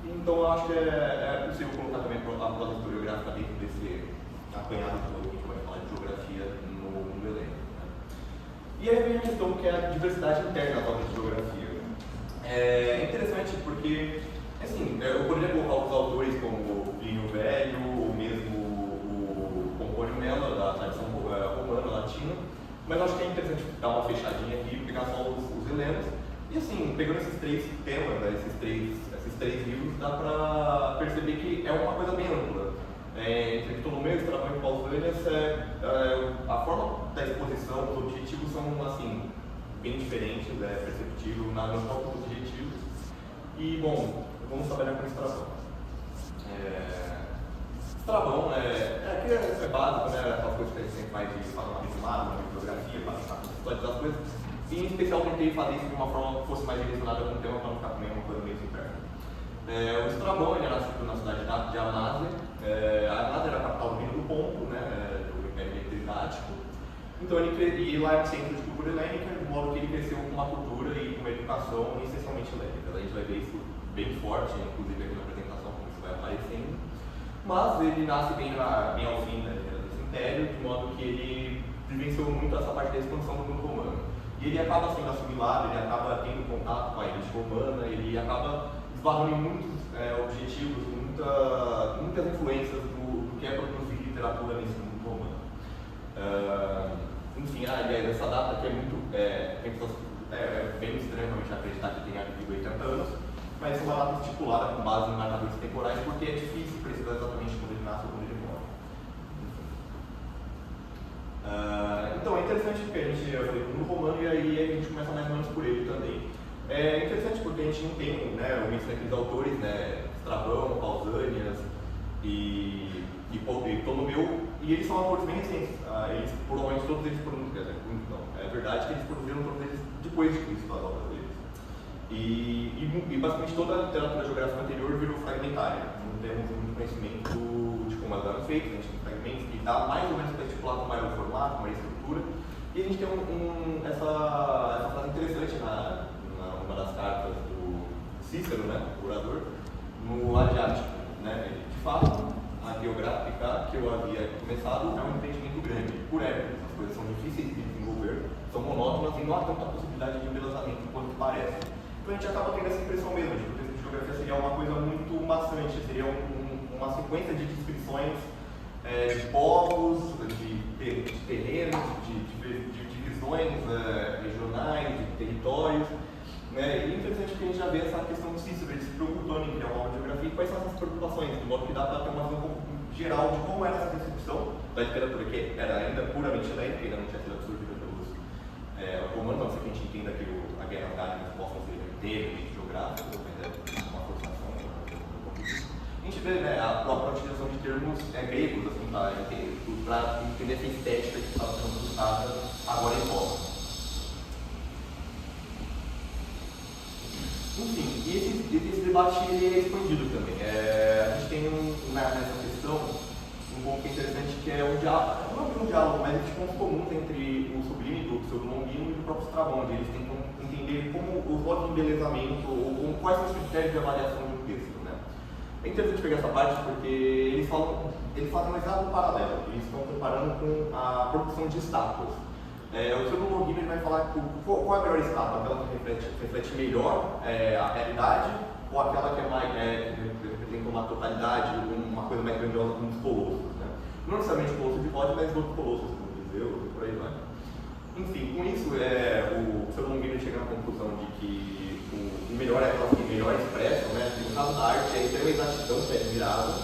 Então eu acho que é possível colocar também a prova historiográfica dentro desse apanhado todo que a gente vai falar de geografia no elenco. Né? E aí vem a questão que é a diversidade interna da obra de geografia. É interessante porque, assim, eu poderia colocar os autores como o Plínio Velho, ou mesmo o Pompônio Mela, da tradição romana, latina, mas eu acho que é interessante dar uma fechadinha aqui, pegar só os helenos, e assim, pegando esses três temas, né, esses três livros, dá para perceber que é uma coisa bem ampla. Entre Ptolomeu, Estrabão e Pausanias, a forma da exposição, os objetivos são assim, bem diferentes, é perceptível nos próprios objetivos. E, bom, vamos trabalhar com Estrabão. Estrabão, aqui é básico, né? Aquelas coisas que a gente sempre faz de fazer uma resumada, uma bibliografia, para tentar contextualizar as coisas. E, em especial, tentei fazer isso de uma forma que fosse mais direcionada com o tema, para não ficar também uma coisa meio interna. O Estrabão, ele era nascido na cidade de Anásia. Anásia era a capital do Reino do Ponto, né? Do Império Mitridático. Então, e lá era o centro de cultura helênica, de modo que ele cresceu com uma cultura e com uma educação essencialmente helênica. A gente vai ver isso bem forte, inclusive aqui na apresentação, como isso vai aparecendo. Mas ele nasce bem ao fim desse império, de modo que ele vivenciou muito essa parte da expansão do mundo romano. E ele acaba sendo assimilado, ele acaba tendo contato com a elite romana, ele acaba esbarrando em muitos objetivos, muitas influências do que é produzir literatura nesse mundo romano. Enfim, aliás, essa data aqui é muito. Bem estranho realmente acreditar que tenha vivido 80 anos, mas é uma data estipulada com base em marcadores temporais, porque é difícil precisar exatamente quando ele nasce ou quando ele morre. Então é interessante porque a gente falei do mundo romano e aí a gente começa mais ou menos por ele também. É interessante porque a gente não tem o mesmo daqueles autores, né, Estrabão, Pausanias e Ptolomeu, e eles são autores bem recentes. Provavelmente todos eles produziram, é verdade que eles produziram todos eles depois de Cristo, as obras deles. E basicamente toda a literatura geográfica anterior virou fragmentária. Não temos muito conhecimento de como elas eram feitas, a gente tem fragmentos que dá mais ou menos para estipular como era o formato, como era a estrutura. E a gente tem essa frase interessante numa das cartas do Cícero, né, o orador, no Adriático. Né? De fato, a geográfica que eu havia começado é um empreendimento grande, por épocas. As coisas são difíceis de desenvolver, são monótonas e não há tanta possibilidade de embelezamento quanto parece. Então a gente acaba tendo essa impressão mesmo de que o texto de geografia seria uma coisa muito maçante, seria uma sequência de descrições de povos, de terrenos, de divisões regionais, de territórios. Né? E é interessante que a gente já vê essa questão do Cícero, ele se preocupando em criar uma obra de geografia e quais são essas preocupações, de modo que dá para ter uma visão geral de como era essa concepção da literatura, que era ainda puramente helênica, ainda não tinha sido absorvida pelos romanos, a não ser que a gente entenda que a guerra gálica possa ser inteiramente geográfica, mas uma forçação. A gente vê a própria utilização de termos gregos assim, para entender essa estética que estava sendo buscada agora em volta. Enfim, e esse debate ele é expandido também. A gente tem nessa questão um ponto interessante que é um diálogo, não é um diálogo, mas de pontos comuns entre o Sublime do Pseudo-Longino e do próprio Estrabão, onde eles tentam entender como os modos de embelezamento ou quais são os critérios de avaliação de um texto. Né? É interessante pegar essa parte porque eles fazem um exato paralelo, eles estão comparando com a produção de estátuas. O Pseudo-Longino vai falar qual é a melhor estátua, aquela que reflete melhor a realidade ou aquela que representa uma totalidade, uma coisa mais grandiosa como os colossos. Né? Não necessariamente o colosso de Rhodes, mas outros colossos, como Viseu, por aí vai. Enfim, com isso, o Pseudo-Longino chega na conclusão de que o melhor é aquela que melhor expressam, né? No caso da arte, é a extrema exatidão que é admirável.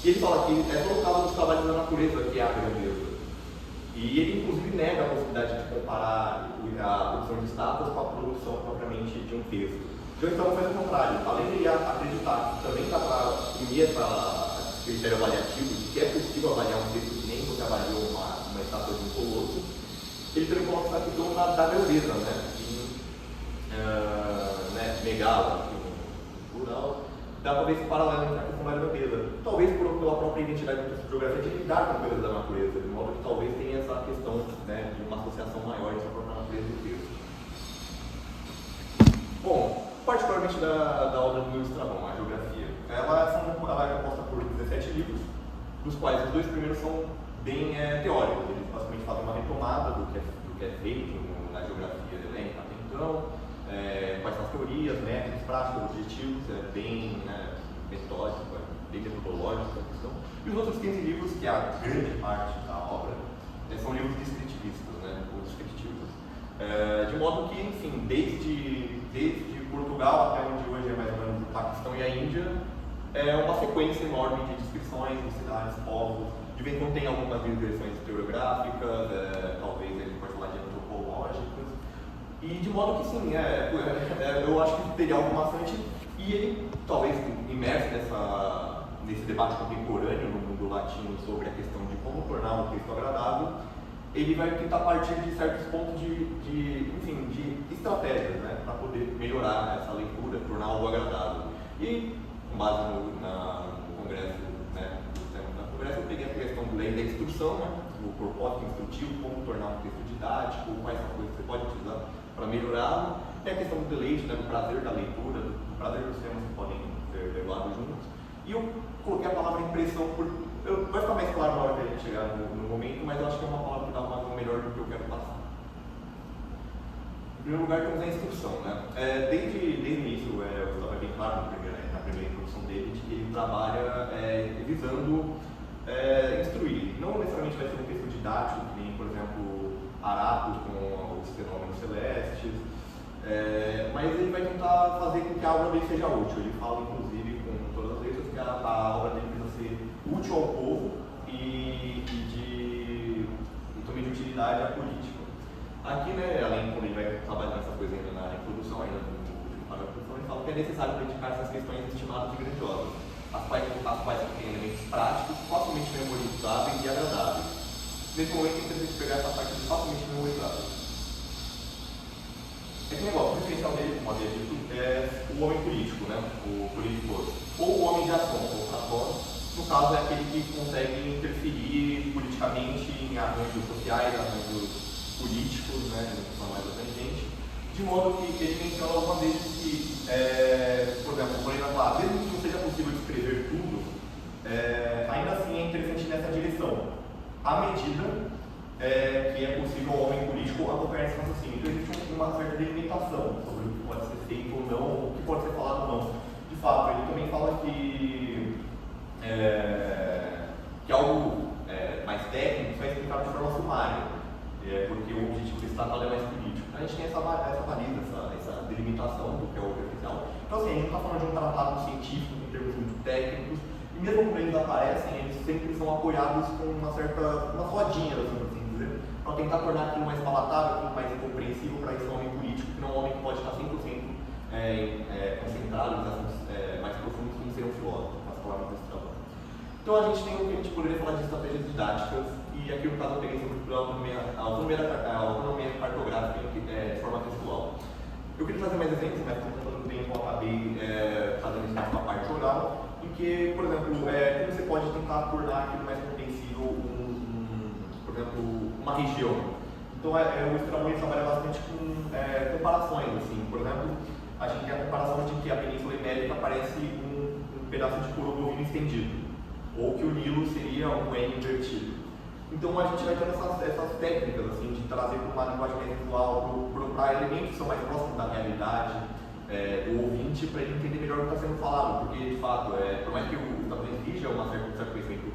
E ele fala que é só no caso dos trabalhos da natureza que há a grandeza. E ele, inclusive, nega a possibilidade de comparar a produção de estátuas com a produção propriamente de um texto. Então, Estrabão faz o contrário. Além de ele acreditar que também dá para unir esse critério avaliativo de que é possível avaliar um texto que nem você avaliou uma estátua de um colosso, ele também coloca essa questão da beleza, negá-la, no plural. Dá para ver esse paralelo entre a questão da grandeza. Talvez pela própria identidade do texto de geografia de lidar com coisas da natureza, de modo que talvez tenha essa questão de uma associação maior entre a própria natureza e o texto. Bom, particularmente da obra do Estrabão, a geografia. livros, dos quais os 2 primeiros são bem teóricos. Eles basicamente fazem uma retomada do que é feito na geografia elementar até então, quais são as teorias, métodos, práticos, objetivos, bem metódico, bem metodológico a questão. E os outros 15 livros, que é a grande parte da obra, são livros descritivistas, ou descritivos. De modo que, enfim, desde Portugal até onde hoje é mais ou menos o Paquistão e a Índia, é uma sequência enorme de descrições de cidades, povos. De vez em quando tem algumas digressões historiográficas, talvez a gente pode falar de antropológicas. E de modo que sim, eu acho que teria algo bastante. E ele, talvez imerso nesse debate contemporâneo no mundo latino sobre a questão de como tornar um texto agradável, ele vai tentar partir de certos pontos de estratégias, para poder melhorar essa leitura, tornar algo agradável. E, com base no congresso, no congresso, eu peguei a questão da instrução, o propósito instrutivo, como tornar um texto didático, quais são as coisas que você pode utilizar para melhorá-lo. Tem a questão do deleite, do prazer da leitura, do prazer dos temas que podem ser levados juntos. E eu coloquei a palavra impressão vai ficar mais claro na hora que a gente chegar no momento, mas eu acho que é uma palavra que dá uma melhor do que eu quero passar. Em primeiro lugar, temos a instrução. Desde o início, eu estava bem claro na primeira introdução dele, de que ele trabalha visando instruir. Não necessariamente vai ser um texto didático, que nem, por exemplo, Arato com os fenômenos celestes, mas ele vai tentar fazer com que a obra dele seja útil. Ele fala, inclusive, com todas as letras, que a obra dele precisa ser útil ao povo e também de utilidade à política. Aqui, além quando ele vai trabalhar nessa coisa ainda na introdução, ainda no último parágrafo, ele fala que é necessário dedicar essas questões estimadas e grandiosas, as quais contêm elementos práticos, facilmente memorizáveis e agradáveis. Nesse momento, é interessante pegar essa parte de facilmente memorizáveis. Esse negócio, o diferencial dele, como havia dito, é o homem político, o político, ou o homem de ação, ou Platão. No caso, é aquele que consegue interferir politicamente em arranjos sociais, arranjos políticos, que são mais abrangentes, de modo que ele menciona algumas vezes que, por exemplo, quando ele vai falar, mesmo que não seja possível descrever tudo, ainda assim é interessante nessa direção, à medida que é possível ao homem político acompanhar esse raciocínio. Então existe uma certa delimitação sobre o que pode ser feito ou não, o que pode ser falado ou não. De fato, ele também fala que algo mais técnico vai explicar de forma sumária, porque o objetivo desse tratado é mais político. A gente tem essa baliza, essa delimitação do que é o oficial. Então, assim, a gente não está falando de um tratado científico em termos muito técnicos, e mesmo quando eles aparecem, eles sempre são apoiados com uma rodinha, assim dizer, para tentar tornar aquilo mais palatável, aquilo mais compreensível para esse homem político, que não é um homem que pode estar 100% concentrado em assuntos mais profundos, como ser um filósofo, com as palavras desse trabalho. Então a gente tem o que a gente poderia falar de estratégias didáticas, e aqui no caso eu peguei sobre a autonomia cartográfica de forma textual. Eu queria trazer mais exemplos, mas por conta do tempo eu acabei fazendo isso na parte oral, em que, por exemplo, como você pode tentar tornar aquilo mais compreensível, por exemplo, uma região. Então o Estrabão trabalha bastante com comparações, assim. Por exemplo, a gente tem a comparação de que a Península Ibérica parece um pedaço de couro bovino estendido, ou que o Nilo seria um N invertido. Então a gente vai tendo essas técnicas assim, de trazer para uma linguagem mais visual, para elementos que são mais próximos da realidade do ouvinte, para ele entender melhor o que está sendo falado, porque de fato, por mais que o Estado exija um certo conhecimento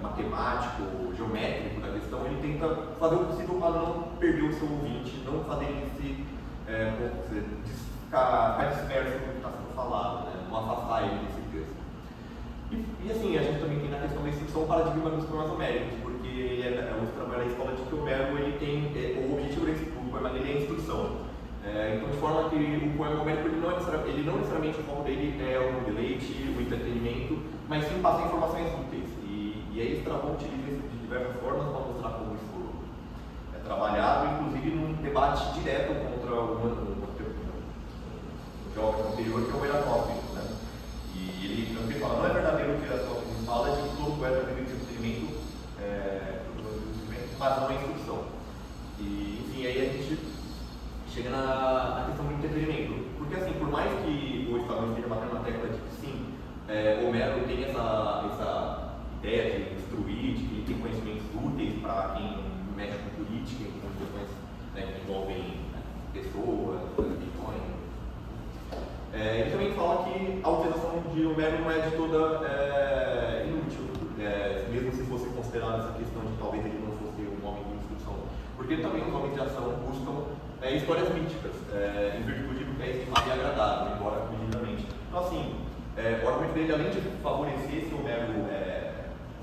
matemático, geométrico da questão, ele tenta fazer o possível para não perder o seu ouvinte, não fazer ele ficar disperso com o que está sendo falado, não afastar ele desse texto. E assim, a gente também tem na questão da instrução o paradigma dos poemas homéricos, porque o trabalho da escola de que o Homero ele tem, o objetivo do poema dele é a instrução. Então, de forma que o poema homérico ele não necessariamente o foco dele é o deleite, o entretenimento, mas sim passar informações úteis. E aí Estrabão utiliza isso de diversas formas para mostrar como isso é trabalhado, inclusive num debate direto contra o jovem anterior, que é o Eratóstenes, E ele fala, não é verdadeiro o que Eratóstenes fala, de que todo poeta tem entretenimento, mas não é instrução. E, enfim, aí a gente chega na questão do entretenimento. Porque, assim, por mais que o Estrabão esteja batendo na tecla de que sim, Homero tem essa o Melo não é de toda inútil, mesmo se fosse considerado essa questão de talvez ele não fosse um homem de instrução, porque também os homens de ação buscam histórias míticas, em virtude do que é estimado e agradável, embora rigidamente. Então, assim, o argumento dele, além de favorecer esse Homero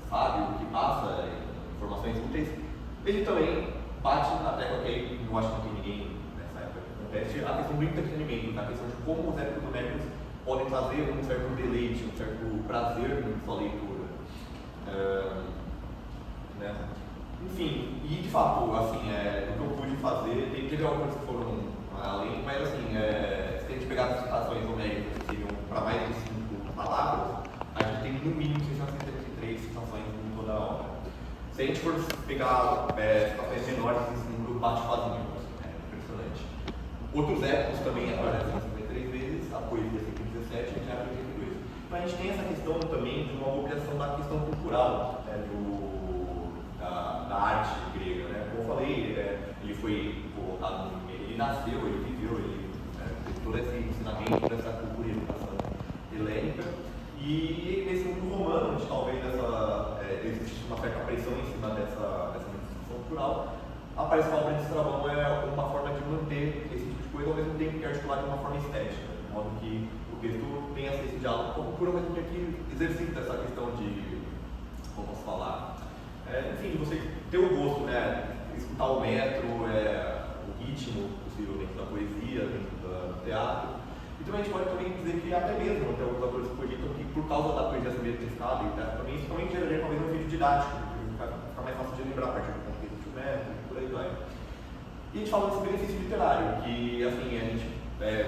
sábio, que passa informações úteis, ele também bate na tecla que aí eu acho que não tem ninguém nessa época que conteste, a questão do entretenimento, a questão de como os épicos homéricos podem trazer um certo deleite, um certo prazer na sua leitura. Né? Enfim, e de fato, assim, o que eu pude fazer, teve algumas que foram além, mas assim, se a gente pegar as citações homéricas que seriam para mais de 5 palavras, a gente tem no mínimo 673 citações em toda a obra. Se a gente for pegar citações menores, esse número bate quase 1000, assim, impressionante. Outros épicos também aparecem 53 vezes, a poesia 117 e a teatro 82. Então a gente tem essa questão também de uma apropriação da questão cultural, da arte grega, né? Como eu falei, ele foi colocado, ele nasceu, ele viveu, ele teve todo esse ensinamento, toda essa cultura e educação helênica, e nesse mundo romano, onde talvez existe uma certa pressão em cima dessa manifestação cultural, aparece a obra de Estrabão uma forma de manter esse tipo de coisa, ao mesmo tempo que articular de uma forma estética, de modo que o texto tenha esse diálogo com a cultura, ao mesmo tempo que exercita essa questão de, como posso falar, enfim, de você ter o gosto, né, escutar o metro, o ritmo possível dentro da poesia, dentro do teatro. E também a gente pode também dizer que até mesmo tem alguns autores que cogitam que por causa da poesia ser metrificada e também isso também geraria talvez um efeito didático, porque fica mais fácil de lembrar a partir do contexto do metro e por aí vai. E a gente fala desse benefício literário, que assim, a gente,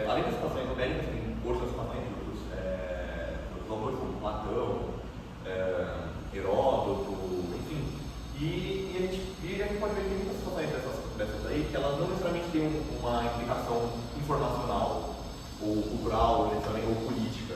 além das citações homéricas, tem outras citações de outros autores como Platão, Heródoto, enfim. E a gente pode ver que tem muitas situações dessas aí que elas não necessariamente têm uma implicação informacional, ou cultural, ou política,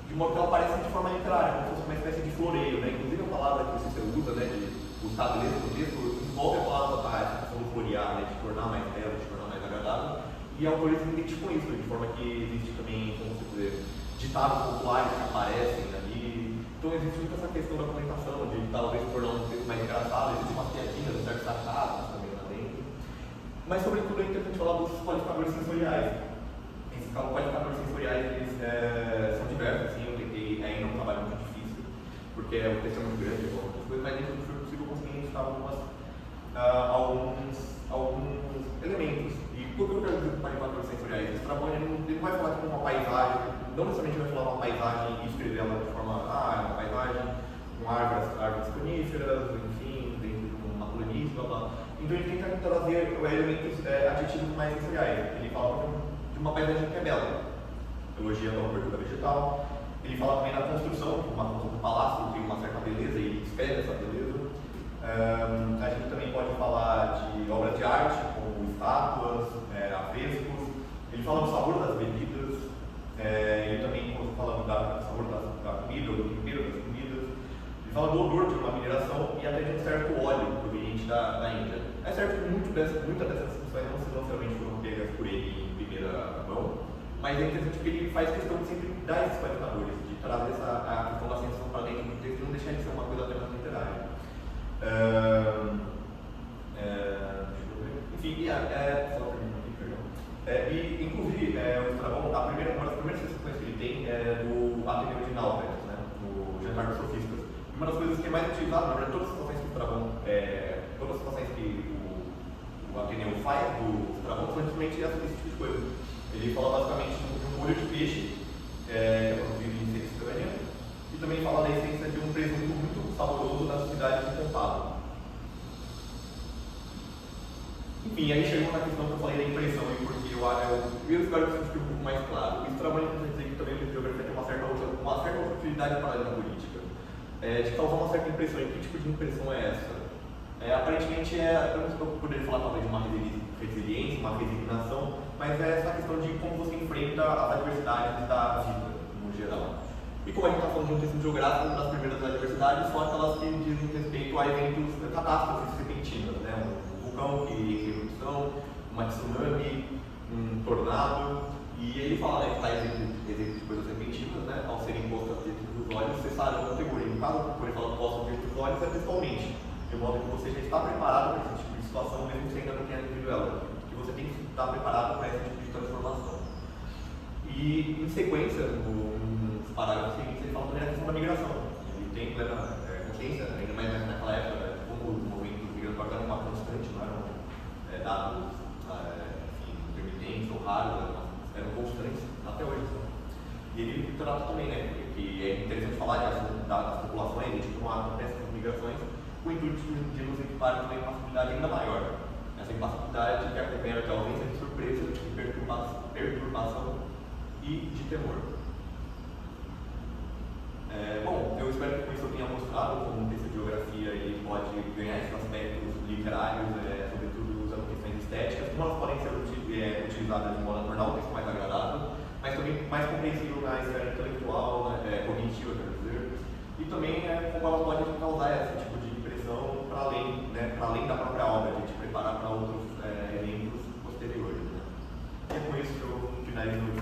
de modo que ela aparece de forma literária, como se fosse uma espécie de floreio, né? Inclusive a palavra que o Cícero usa, né, de buscar beleza no texto, envolve a palavra essa questão do florear, né, de tornar mais belo, de tornar mais agradável, e autores identificam isso, de forma que existe também, como se dizer, ditados populares que aparecem ali. Então existe muito essa questão da comunicação, de talvez tornar um texto mais engraçado, existe umas piadinhas, certos sarcasmos também lá dentro. Mas sobretudo é interessante falar dos qualificadores sensoriais. Esses qualificadores sensoriais, eles são diversos, assim, eu tentei, ainda é um trabalho muito difícil, porque o texto é muito grande, outras coisas, mas dentro do que foi possível eu consegui identificar alguns elementos. E por que eu quero dizer qualificadores sensoriais? Estrabão ele não vai falar de uma paisagem, não necessariamente vai falar uma paisagem e escrever ela de forma, uma paisagem com árvores coníferas, enfim, dentro de uma planície, blá blá. Então ele tenta trazer elementos adjetivos mais sensoriais. Ele fala de uma paisagem que é bela, elogiando a cobertura vegetal. Ele fala também da construção, uma construção do palácio tem uma certa beleza e ele descreve essa beleza. A gente também pode falar de obras de arte, como estátuas, afrescos. Ele fala do sabor das bebidas. Ele também fala do sabor da comida, do tempero das comidas. Ele fala do odor de uma mineração e até de um certo óleo proveniente da Índia. É certo que muitas dessas discussões não necessariamente foram pegas por ele em primeira mão, mas é interessante porque ele faz questão de sempre dar esses qualificadores, de trazer a questão da sensação para dentro do texto e não deixar de ser uma coisa apenas literária. Enfim, só terminando aqui, perdão. E inclusive, o Estrabão, uma das primeiras citações que ele tem é do Ateneu de Nautilus, né, no Jantar dos Sofistas. E uma das coisas que é mais utilizada, na verdade, todas as citações que o Estrabão, todas as citações que o Ateneu faz do Estrabão são simplesmente esse tipo de coisa. Ele fala basicamente de um molho de peixe, que é produzido em Sextânia, e também fala da essência de um presunto muito saboroso da cidade de Pompado. Enfim, aí chegou na questão que eu falei da impressão, porque eu espero que isso fique um pouco mais claro. Isso trabalha com dizer que também o geografia tem uma certa utilidade para a política, de causar uma certa impressão. E que tipo de impressão é essa? Aparentemente, eu não sei se eu poderia falar talvez de uma resiliência, uma resignação, mas é essa questão de como você enfrenta as adversidades da vida, no geral. E como a gente está falando de um texto geográfico, uma das primeiras adversidades são aquelas que dizem respeito a eventos, catástrofes repentinas, né? Um vulcão que erupção, uma tsunami, um tornado, e ele fala, né, que está exemplo de coisas repentinas, né, ao serem postas dentro dos olhos cessarão a categoria. No caso, quando ele fala postas dentro dos olhos, é textualmente, de modo que você já está preparado para esse tipo de situação, mesmo que você ainda não tenha vivido ela. Que você tem que estar preparado para esse tipo de transformação. E, em sequência, nos parágrafos seguintes, ele fala também da questão da migração. Ele tem plena consciência, ainda mais naquela época, como os movimentos migratórios eram uma constante, não eram dados intermitentes ou raros, eram constantes até hoje. E ele trata também, né, que é interessante falar das populações, de como acontecem as migrações, com o intuito de nos equiparem também uma facilidade ainda maior. Essa impassibilidade que acompanha de ausência de surpresa, de perturbação e de temor. Bom, eu espero que com isso eu tenha mostrado como o texto de geografia ele pode ganhar esses aspectos literários, sobretudo usando questões estéticas, como elas podem ser utilizadas de modo a tornar o texto mais agradável, mas também mais compreensível na esfera intelectual, cognitiva, quer dizer, e também como ela pode causar esse tipo de impressão para além da própria obra, a gente preparar para outros eventos posteriores. E é com isso que eu finalizo o